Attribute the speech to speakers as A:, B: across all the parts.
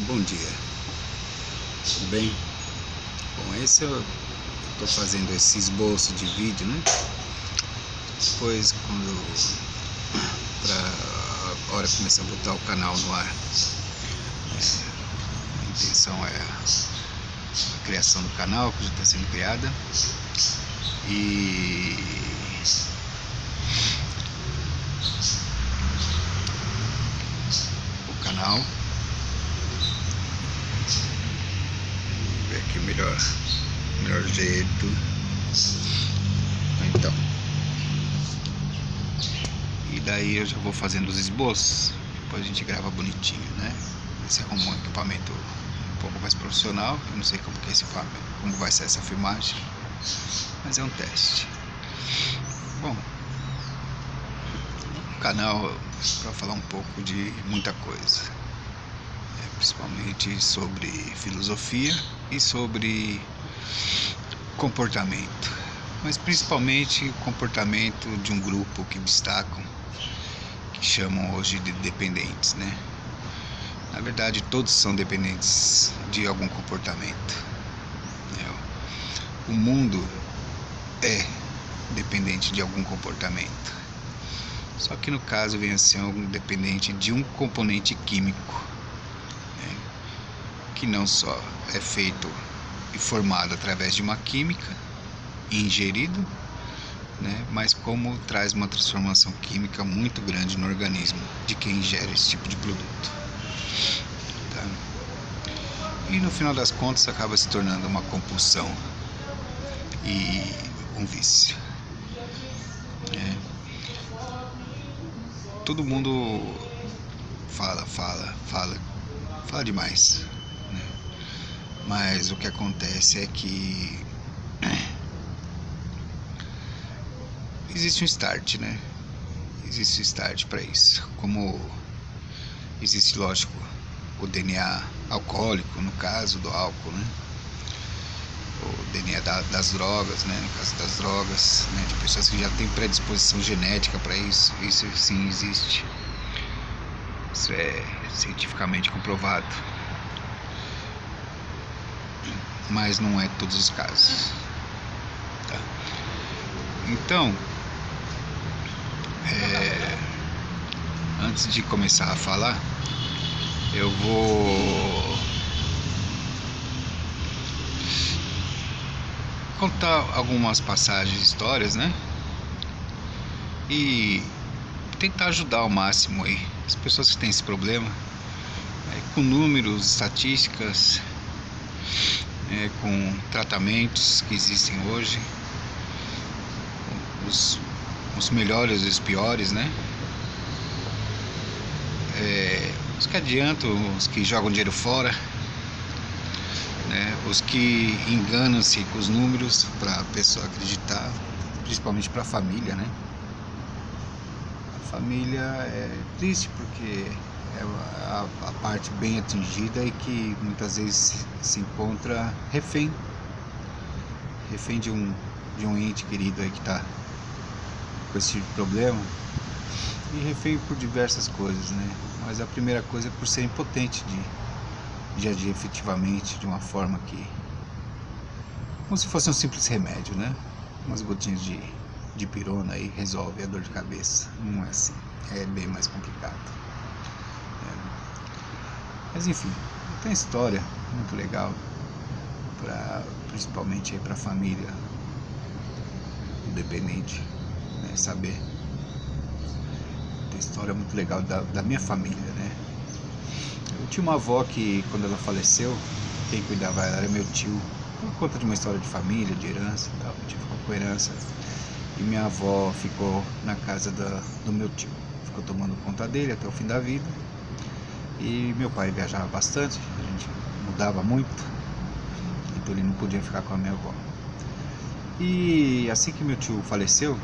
A: Bom dia, tudo bem? Bom, esse eu estou fazendo esse esboço de vídeo, né? Depois, para a hora de começar a botar o canal no ar, a intenção é a criação do canal, que já está sendo criada, e o canal. Ver aqui o melhor jeito. Então, e daí eu já vou fazendo os esboços, depois a gente grava bonitinho, né? Esse arruma um equipamento um pouco mais profissional. Eu não sei como que é esse equipamento, como vai ser essa filmagem, mas é um teste. Bom, o canal para falar um pouco de muita coisa, principalmente sobre filosofia e sobre comportamento, mas principalmente o comportamento de um grupo que destacam, que chamam hoje de dependentes, né? Na verdade, todos são dependentes de algum comportamento. O mundo é dependente de algum comportamento, só que no caso vem a ser dependente de um componente químico, que não só é feito e formado através de uma química e ingerido, mas como traz uma transformação química muito grande no organismo de quem ingere esse tipo de produto, tá? E no final das contas acaba se tornando uma compulsão e um vício. Todo mundo fala demais, mas o que acontece é que existe um start, né? Existe um start para isso. Como existe, lógico, o DNA alcoólico, no caso do álcool, né? O DNA das drogas, né? No caso das drogas, né? De pessoas que já têm predisposição genética para isso. Isso sim existe. Isso é cientificamente comprovado. Mas não é todos os casos, tá? Então, antes de começar a falar, eu vou contar algumas passagens, histórias, né? E tentar ajudar ao máximo aí as pessoas que têm esse problema, com números, estatísticas, com tratamentos que existem hoje, os melhores e os piores, né? Os que adiantam, os que jogam dinheiro fora, os que enganam-se com os números para a pessoa acreditar, principalmente para a família, né? A família é triste porque é a parte bem atingida e que muitas vezes se encontra refém de um ente querido aí que está com esse tipo de problema, e refém por diversas coisas, né? Mas a primeira coisa é por ser impotente de agir efetivamente de uma forma como se fosse um simples remédio, né? Umas gotinhas de pirona aí resolve a dor de cabeça. Não é assim, é bem mais complicado. Mas enfim, tem história muito legal, principalmente aí para a família independente, saber. Tem história muito legal da minha família, né? Eu tinha uma avó que, quando ela faleceu, quem cuidava dela era meu tio, por conta de uma história de família, de herança e tal. Meu tio ficou com herança e minha avó ficou na casa do meu tio, ficou tomando conta dele até o fim da vida. E meu pai viajava bastante, a gente mudava muito, então ele não podia ficar com a minha avó. E assim que meu tio faleceu,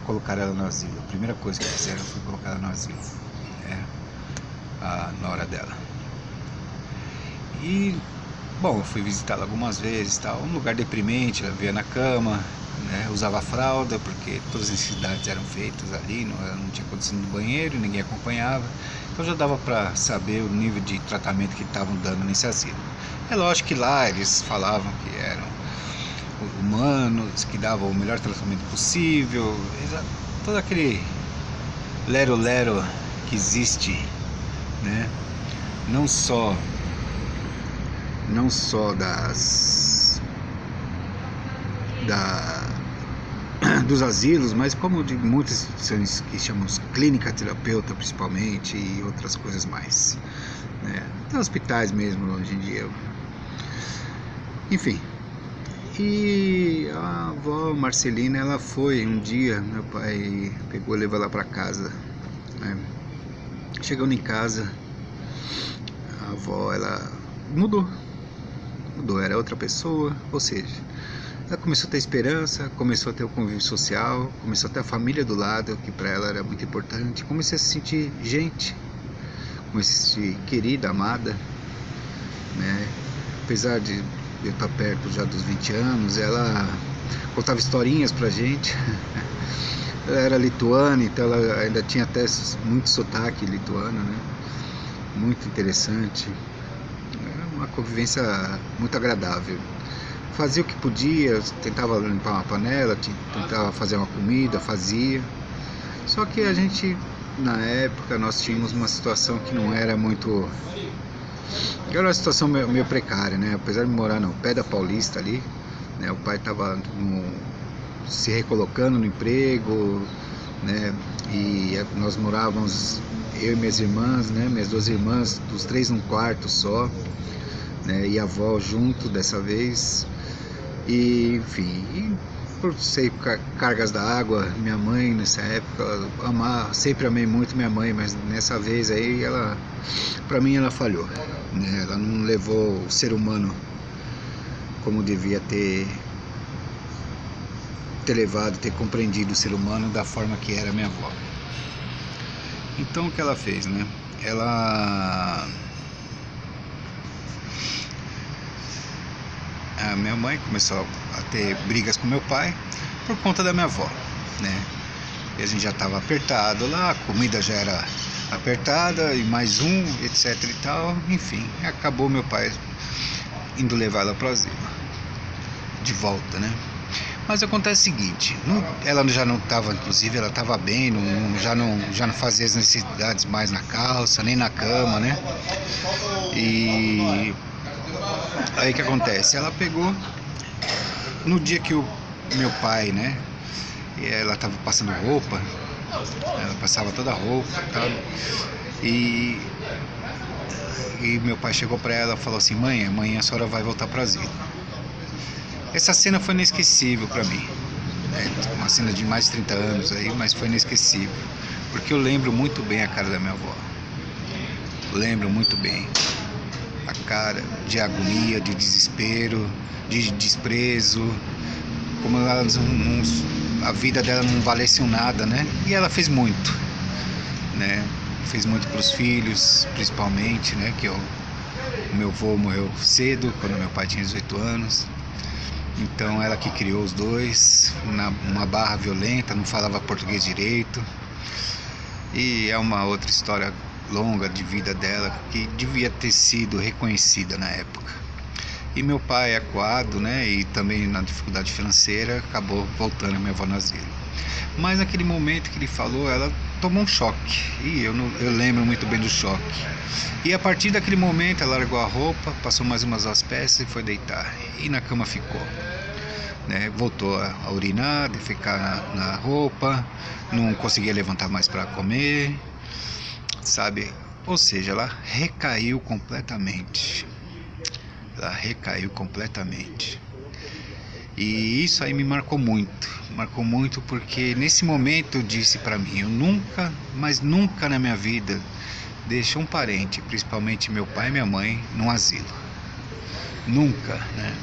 A: colocaram ela no asilo. A primeira coisa que fizeram foi colocar ela no asilo, a nora dela. E, bom, eu fui visitá-la algumas vezes, tal. Um lugar deprimente, ela vivia na cama, né? Usava fralda porque todas as necessidades eram feitas ali, não tinha condição no banheiro, ninguém acompanhava. Então já dava para saber o nível de tratamento que estavam dando nesse asilo. É lógico que lá eles falavam que eram humanos, que davam o melhor tratamento possível, todo aquele lero-lero que existe, né? Não só dos asilos, mas como de muitas instituições que chamamos clínica terapeuta principalmente e outras coisas mais, né? Até hospitais mesmo hoje em dia. Enfim, e a avó Marcelina, ela foi um dia, meu pai pegou e levou ela para casa, né? Chegando em casa, a avó, ela mudou, era outra pessoa, ou seja, ela começou a ter esperança, começou a ter o convívio social, começou a ter a família do lado, que para ela era muito importante, comecei a se sentir gente, comecei a se sentir querida, amada, né? Apesar de eu estar perto já dos 20 anos, ela contava historinhas pra gente. Ela era lituana, então ela ainda tinha até muito sotaque lituano, né? Muito interessante. Era uma convivência muito agradável. Fazia o que podia, tentava limpar uma panela, tentava fazer uma comida, fazia. Só que a gente, na época, nós tínhamos uma situação que não era muito... Era uma situação meio precária, né? Apesar de morar no pé da Paulista ali, né? O pai estava se recolocando no emprego, né? E nós morávamos, eu e minhas irmãs, né? Minhas duas irmãs, os três num quarto só, né? E a avó junto dessa vez. E, enfim, por ser cargas da água, minha mãe nessa época, sempre amei muito minha mãe, mas nessa vez aí ela, pra mim, ela falhou, né? Ela não levou o ser humano como devia ter levado, ter compreendido o ser humano da forma que era minha avó. Então o que ela fez, né? A minha mãe começou a ter brigas com meu pai por conta da minha avó, né? E a gente já estava apertado lá, a comida já era apertada e mais etc e tal. Enfim, acabou meu pai indo levar ela para o asilo, de volta, né? Mas acontece o seguinte, ela já não estava, inclusive, ela estava bem, já não fazia as necessidades mais na calça, nem na cama, né? E aí o que acontece? Ela pegou, no dia que o meu pai, né? E ela estava passando roupa, ela passava toda a roupa e tal. E meu pai chegou para ela e falou assim: mãe, amanhã a senhora vai voltar para o asilo. Essa cena foi inesquecível para mim, né? Uma cena de mais de 30 anos aí, mas foi inesquecível, porque eu lembro muito bem a cara da minha avó. Lembro muito bem a cara de agonia, de desespero, de desprezo, como ela a vida dela não valesse nada, né? E ela fez muito, né? Fez muito para os filhos, principalmente, né? Que o meu avô morreu cedo, quando meu pai tinha 18 anos. Então ela que criou os dois, uma barra violenta, não falava português direito. E é uma outra história longa de vida dela que devia ter sido reconhecida na época. E meu pai, acuado, né, e também na dificuldade financeira, acabou voltando a minha avó no asilo. Mas naquele momento que ele falou, ela tomou um choque, e eu lembro muito bem do choque. E a partir daquele momento ela largou a roupa, passou mais umas duas peças e foi deitar, e na cama ficou, né? Voltou a urinar, a ficar na roupa, não conseguia levantar mais para comer, sabe? Ou seja, ela recaiu completamente. E isso aí me marcou muito, porque nesse momento eu disse para mim: eu nunca, mas nunca na minha vida deixei um parente, principalmente meu pai e minha mãe, num asilo. Nunca, né?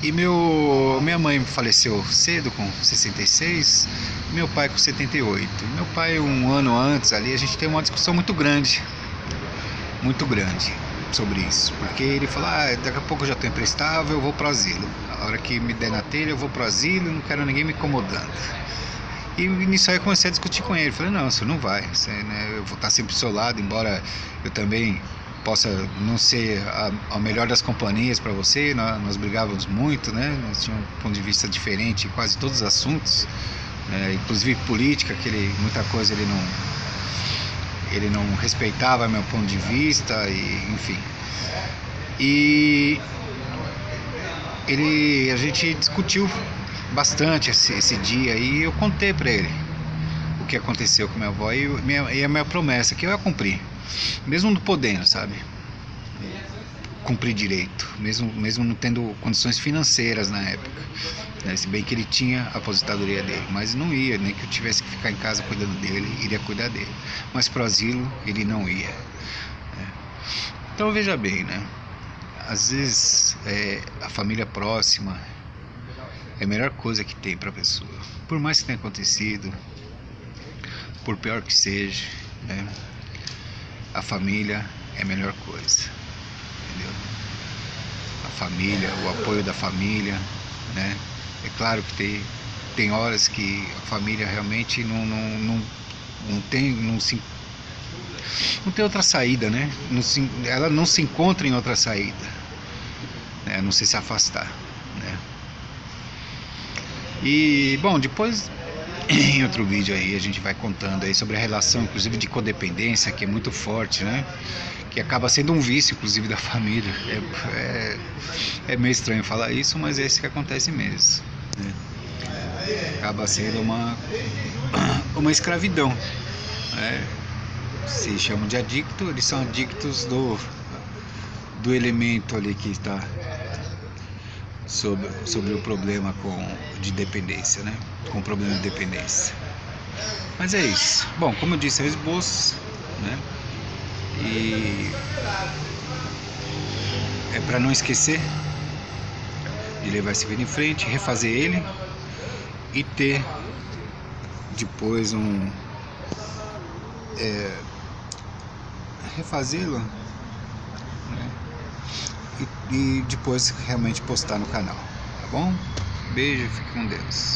A: E minha mãe faleceu cedo, com 66, meu pai com 78. Meu pai, um ano antes ali, a gente teve uma discussão muito grande sobre isso, porque ele falou: daqui a pouco eu já estou imprestável, eu vou para o asilo. A hora que me der na telha eu vou pro asilo, não quero ninguém me incomodando. E nisso aí eu comecei a discutir com ele. Falei, não, você não vai, né, eu vou estar sempre do seu lado, embora eu também possa não ser a melhor das companhias para você. Nós brigávamos muito, né? Nós tínhamos um ponto de vista diferente em quase todos os assuntos, inclusive política, que muita coisa ele não respeitava meu ponto de vista, e enfim. E a gente discutiu bastante esse dia, e eu contei para ele o que aconteceu com minha avó e a minha promessa, que eu ia cumprir, mesmo não podendo, sabe, cumprir direito, mesmo não tendo condições financeiras na época, né? Se bem que ele tinha a aposentadoria dele, mas não ia, nem que eu tivesse que ficar em casa cuidando dele, iria cuidar dele, mas pro asilo ele não ia, né? Então veja bem, né, às vezes a família próxima é a melhor coisa que tem para a pessoa, por mais que tenha acontecido, por pior que seja, né? A família é a melhor coisa, entendeu? A família, o apoio da família, né? É claro que tem horas que a família realmente não tem outra saída, né? Ela não se encontra em outra saída, né? A não ser se afastar, né? E, bom, depois em outro vídeo aí a gente vai contando aí sobre a relação, inclusive, de codependência, que é muito forte, né? Que acaba sendo um vício, inclusive, da família. É meio estranho falar isso, mas é isso que acontece mesmo, né? Acaba sendo uma escravidão, né? Se chamam de adicto, eles são adictos do elemento ali que está sobre o problema de dependência, né? Com o problema de dependência. Mas é isso. Bom, como eu disse, é o esboço, né? E é para não esquecer de levar esse vídeo em frente, refazer ele e ter depois refazê-lo, né? E depois realmente postar no canal, tá bom? Beijo, fique com Deus.